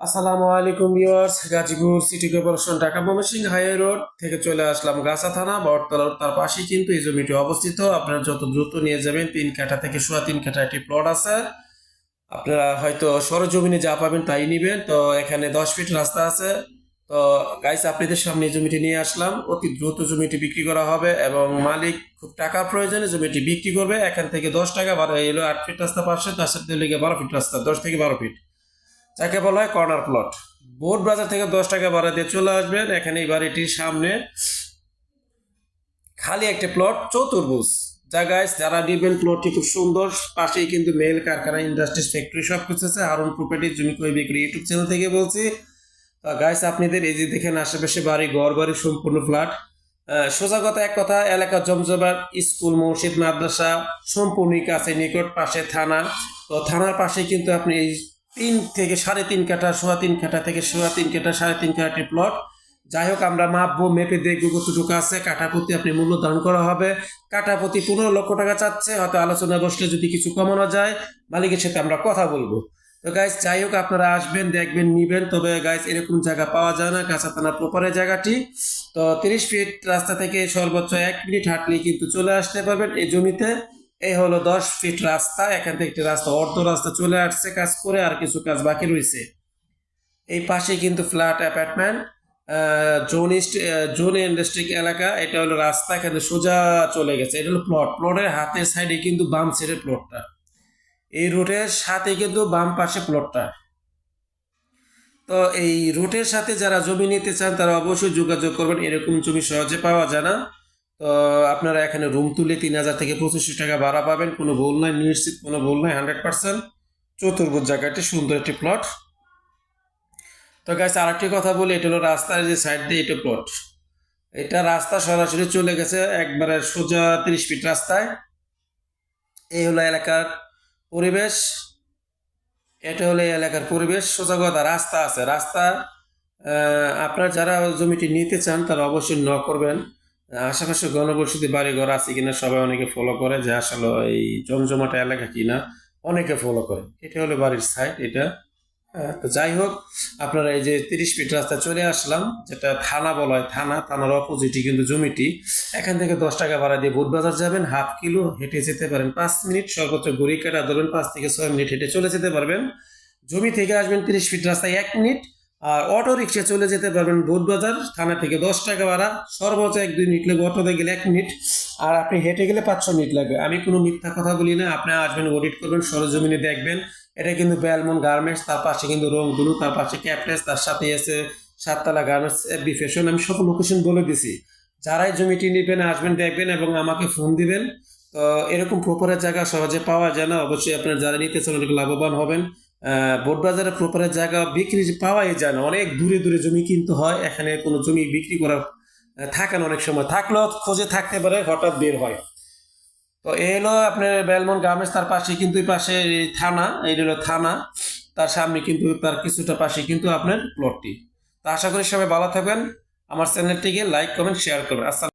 আসসালামু আলাইকুম viewers, Gazipur city corporation Dhaka Mymensingh highway road থেকে চলে আসলাম গাছা থানা বটতলা রোড। তার পাশেই কিন্তু এই জমিটি অবস্থিত। আপনারা যত দ্রুত নিয়ে যাবেন, 3 কাঠা থেকে সোয়া 3 কাঠা একটি প্লট আছে। আপনারা হয়তো সরজমিনে যা পাবেন তাই নিবেন। তো এখানে 10 ফিট রাস্তা আছে। তো গাইস, আপনাদের সামনে এই জমিটি নিয়ে আসলাম। অতি দ্রুত জমিটি বিক্রি করা হবে এবং মালিক খুব টাকা প্রয়োজনে জমিটি বিক্রি করবে। এখান থেকে 10 টাকা ভাড়া এলো, 8 ফিট রাস্তা পাশে, তার সাথে লেগে 12 ফিট রাস্তা, 10 থেকে 12 ফিট, যাকে বলা হয় কর্নার প্লট। বোর্ড বাজার থেকে 10 টাকা ভাড়া দিয়ে চলে আসবেন। এখানে এই বাড়িটির সামনে খালি একটা প্লট, চতুর্ভুজ। যা গাইস, যারা নেবেন প্লটটি খুব সুন্দর। পাশেই কিন্তু মেল কারখানা, ইন্ডাস্ট্রিজ, ফ্যাক্টরি সব কিছু আছে। হারুন প্রপার্টি জমি কই বিক্রি ইউটিউব চ্যানেল থেকে বলছি। গাইস, আপনাদের এই যে দেখেন আশেপাশে বাড়ি, ঘর বাড়ি সম্পূর্ণ ফ্ল্যাট। সোজা কথা, এক কথা, এলাকা জমজমাট, স্কুল, মসজিদ, মাদ্রাসা সম্পূর্ণই কাছে, নিকট, পাশে থানা। তো থানার পাশে কিন্তু আপনি এই 3 থেকে 3.5 কাঠা, সোয়া 3 কাঠা থেকে সোয়া 3 কাঠা, 3.5 কাঠা প্লট। যাই হোক, আমরা মাপবো, মেপে দেখবো কতটুকু আছে। কাঠা প্রতি আপনি মূল্য দান করা হবে। কাঠা প্রতি 15 লক্ষ টাকা চাচ্ছে। হয়তো আলোচনা বসলে যদি কিছু কমানো যায়, মালিকের সাথে আমরা কথা বলবো। তো গাইস, যাই হোক, আপনারা আসবেন, দেখবেন, নিবেন। তবে গাইস, এরকম জায়গা পাওয়া যায় না। কাঁচা থানা প্রপারের জায়গাটি। তো 30 ফিট রাস্তা থেকে সর্বোচ্চ 1 মিনিট হাঁটলে কিন্তু চলে আসতে পারবেন এই জমিতে। এই হলো 10 ফিট রাস্তা। এখান থেকে একটি রাস্তা, অর্ধ রাস্তা চলে আসছে কাজ করে, আর কিছু কাজ বাকি রয়েছে। এই পাশে কিন্তু ফ্ল্যাট, অ্যাপার্টমেন্ট, জোন ইন্ডাস্ট্রিক এলাকা। এটা হলো রাস্তা, এখানে সোজা চলে গেছে। এটা হলো প্লট। প্লটের হাতের সাইডে কিন্তু বাম সাইডে প্লটটা, এই রোডের সাথে কিন্তু বাম পাশে প্লটটা। তো এই রুটের সাথে যারা জমি নিতে চান তারা অবশ্যই যোগাযোগ করবেন। এরকম জমি সহজে পাওয়া যায় না। তো আপনারা এখানে রুম তুলে 3,000 থেকে 2500 টাকা ভাড়া পাবেন। কোনো ভুল নাই, নিশ্চিত কোনো ভুল নাই, 100%। চতুর্ভুজ জায়গাটি, সুন্দর একটি প্লট। তো গাইস, আরেকটি কথা বলি, এটা হলো রাস্তার যে সাইড দিয়ে এটা প্লট। এটা রাস্তা সরাসরি চলে গেছে একবারে সোজা 30 ফিট রাস্তায়। এই হলো এলাকার পরিবেশ। এটা হলো এই এলাকার পরিবেশ। সোজা কথা, রাস্তা আছে, রাস্তা। আপনারা যারা জমিটি নিতে চান তারা অবশ্যই নক করবেন। আশেপাশে ঘনবসতি বাড়িঘর আছে কিনা সবাই অনেকে ফলো করে, যে আসলে এই জমজমাটা এলাকা কিনা অনেকে ফলো করে। এটা হলো বাড়ির সাইড এটা। তো যাই হোক, আপনারা এই যে 30 ফিট রাস্তা চলে আসলাম, যেটা থানা বলা হয়, থানার অপোজিটই কিন্তু জমিটি। এখান থেকে 10 টাকা ভাড়া দিয়ে বুধবাজার যাবেন, হাফ কিলো হেঁটে যেতে পারেন, 5 মিনিট, সর্বোচ্চ ঘড়ি কাটা ধরবেন 5 থেকে 6 মিনিট হেঁটে চলে যেতে পারবেন। জমি থেকে আসবেন 30 ফিট রাস্তায় 1 মিনিট। আর অটো রিক্সা চলে যেতে পারবেন বুধবাজার, থানা থেকে 10 টাকা ভাড়া, সর্বোচ্চ 1-2 মিনিট লাগবে। অটোতে গেলে 1 মিনিট, আর আপনি হেঁটে গেলে 5-6 মিনিট লাগবে। আমি কোনো মিথ্যা কথা বলি না। আপনি আসবেন, অডিট করবেন, সরজমিনে দেখবেন। এটা কিন্তু বেলমন গার্মেন্টস, তার পাশে কিন্তু রংধনু, তার পাশে ক্যাপলেস, তার সাথে আছে সাততলা গার্মেন্টস, এফবি ফ্যাশন। আমি সকল লোকেশন বলে দিছি। যারাই জমিটি নেবেন আসবেন, দেখবেন এবং আমাকে ফোন দিবেন। তো এরকম প্রপারের জায়গা সহজে পাওয়া যায় না। অবশ্যই আপনারা যারা নিতে চান অনেক লাভবান হবেন। বোটবাজারে প্রপারের জায়গা বিক্রি পাওয়াই যায় না, অনেক দূরে দূরে জমি কিনতে হয়। এখানে কোনো জমি বিক্রি করার থাকে না, অনেক সময় থাকলেও খোঁজে থাকতে পারে, হঠাৎ বের হয়। তো এই হলো আপনার বেলমন গার্মেন্টস, তার পাশে কিন্তু এই পাশে থানা, এই হলো থানা। তার সামনে কিন্তু, তার কিছুটা পাশে কিন্তু আপনার প্লটটি। তো আশা করি সবাই ভালো থাকবেন। আমার চ্যানেলটিকে লাইক, কমেন্ট, শেয়ার করবেন। আসসালাম।